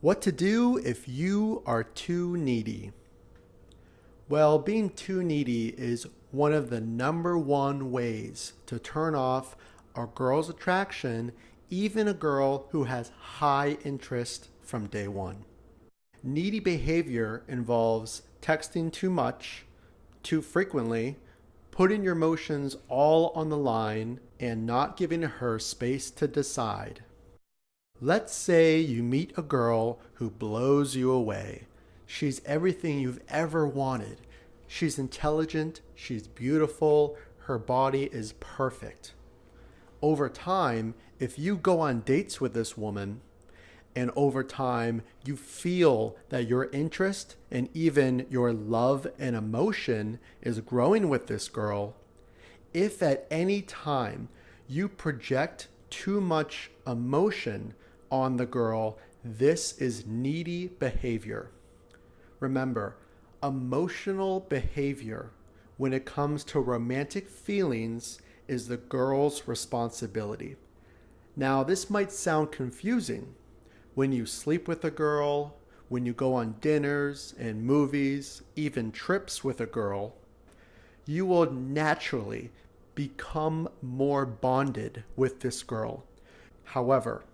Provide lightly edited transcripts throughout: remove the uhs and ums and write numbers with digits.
What to do if you are too needy? Well, being too needy is one of the number one ways to turn off a girl's attraction, even a girl who has high interest from day one. Needy behavior involves texting too much, too frequently, putting your emotions all on the line, and not giving her space to decide. Let's say you meet a girl who blows you away. She's everything you've ever wanted. She's intelligent, she's beautiful, her body is perfect. Over time, if you go on dates with this woman, and over time you feel that your interest and even your love and emotion is growing with this girl, if at any time you project too much emotion on the girl, this is needy behavior. Remember, emotional behavior when it comes to romantic feelings is the girl's responsibility. Now, this might sound confusing. When you sleep with a girl, when you go on dinners and movies, even trips with a girl, you will naturally become more bonded with this girl. However,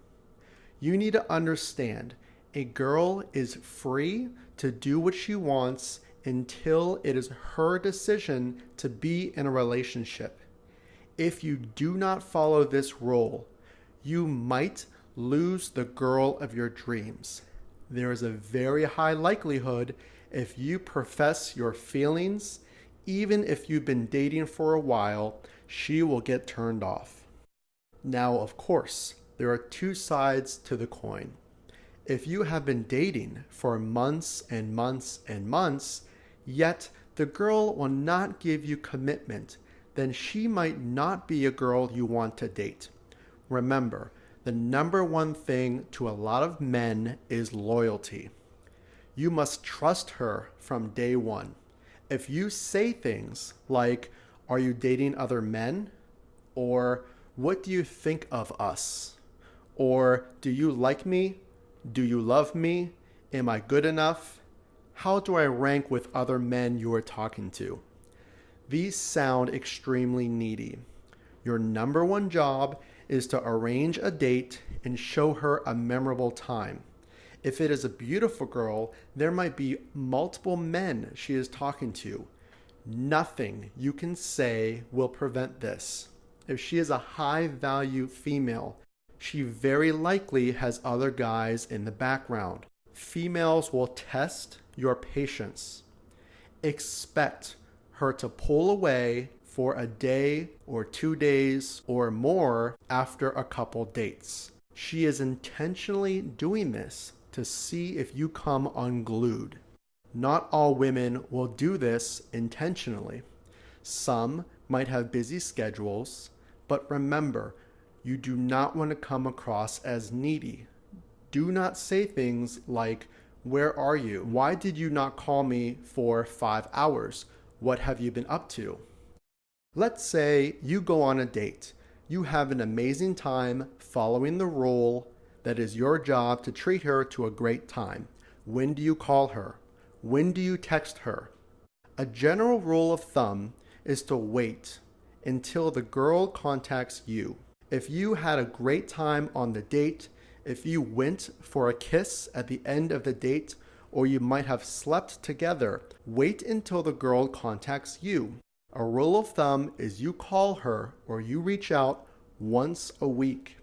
you need to understand a girl is free to do what she wants until it is her decision to be in a relationship. If you do not follow this rule, you might lose the girl of your dreams. There is a very high likelihood if you profess your feelings, even if you've been dating for a while, she will get turned off. Now, of course, there are two sides to the coin. If you have been dating for months and months and months, yet the girl will not give you commitment, then she might not be a girl you want to date. Remember, the number one thing to a lot of men is loyalty. You must trust her from day one. If you say things like, "Are you dating other men?" or "What do you think of us?" or "Do you like me? Do you love me? Am I good enough? How do I rank with other men you are talking to?" These sound extremely needy. Your number one job is to arrange a date and show her a memorable time. If it is a beautiful girl, there might be multiple men she is talking to. Nothing you can say will prevent this. If she is a high-value female, she very likely has other guys in the background. Females will test your patience. Expect her to pull away for a day or 2 days or more after a couple dates. She is intentionally doing this to see if you come unglued. Not all women will do this intentionally. Some might have busy schedules, but remember, you do not want to come across as needy. Do not say things like, "Where are you? Why did you not call me for 5 hours? What have you been up to?" Let's say you go on a date. You have an amazing time following the rule that is your job to treat her to a great time. When do you call her? When do you text her? A general rule of thumb is to wait until the girl contacts you. If you had a great time on the date, if you went for a kiss at the end of the date, or you might have slept together, wait until the girl contacts you. A rule of thumb is you call her or you reach out once a week.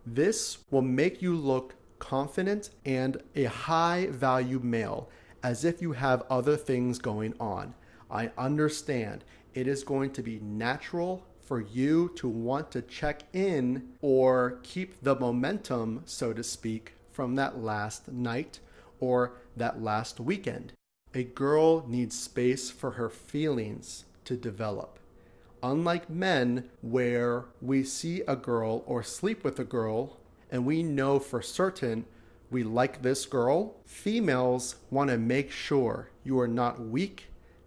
This will make you look confident and a high-value male, as if you have other things going on. I understand it is going to be natural for you to want to check in or keep the momentum, so to speak, from that last night or that last weekend. A girl needs space for her feelings to develop. Unlike men, where we see a girl or sleep with a girl and we know for certain we like this girl, females want to make sure you are not weak,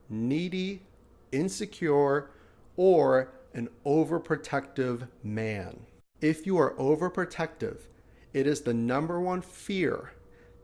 needy, insecure, or an overprotective man. If you are overprotective, it is the number one fear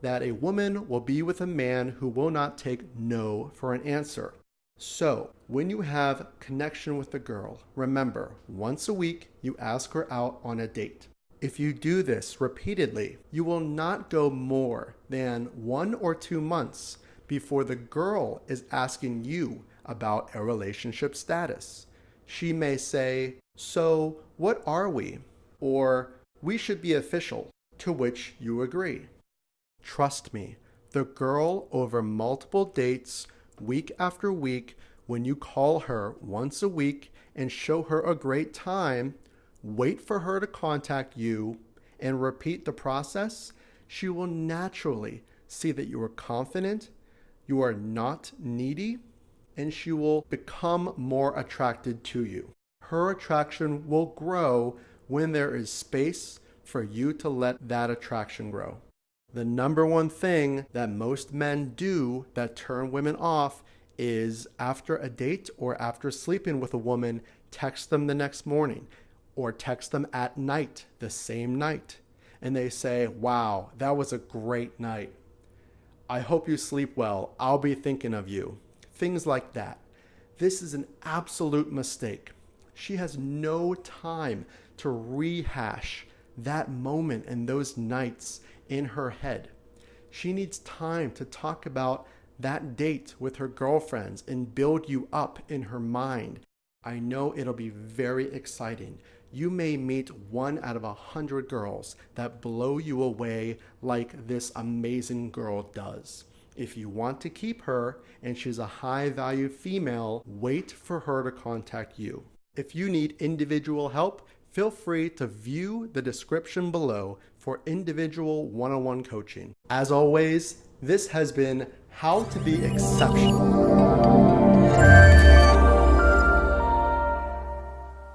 that a woman will be with a man who will not take no for an answer. So, when you have connection with a girl, remember, once a week you ask her out on a date. If you do this repeatedly, you will not go more than 1 or 2 months before the girl is asking you about a relationship status. She may say, "So, what are we?" Or, "We should be official," to which you agree. Trust me, the girl over multiple dates, week after week, when you call her once a week and show her a great time, wait for her to contact you, and repeat the process, she will naturally see that you are confident, you are not needy, and she will become more attracted to you. Her attraction will grow when there is space for you to let that attraction grow. The number one thing that most men do that turn women off is after a date or after sleeping with a woman, text them the next morning or text them at night, the same night. And they say, "Wow, that was a great night. I hope you sleep well. I'll be thinking of you." Things like that. This is an absolute mistake. She has no time to rehash that moment and those nights in her head. She needs time to talk about that date with her girlfriends and build you up in her mind. I know it'll be very exciting. You may meet 1 out of 100 girls that blow you away like this amazing girl does. If you want to keep her and she's a high-value female, wait for her to contact you. If you need individual help, feel free to view the description below for individual one-on-one coaching. As always, this has been How to Be Exceptional.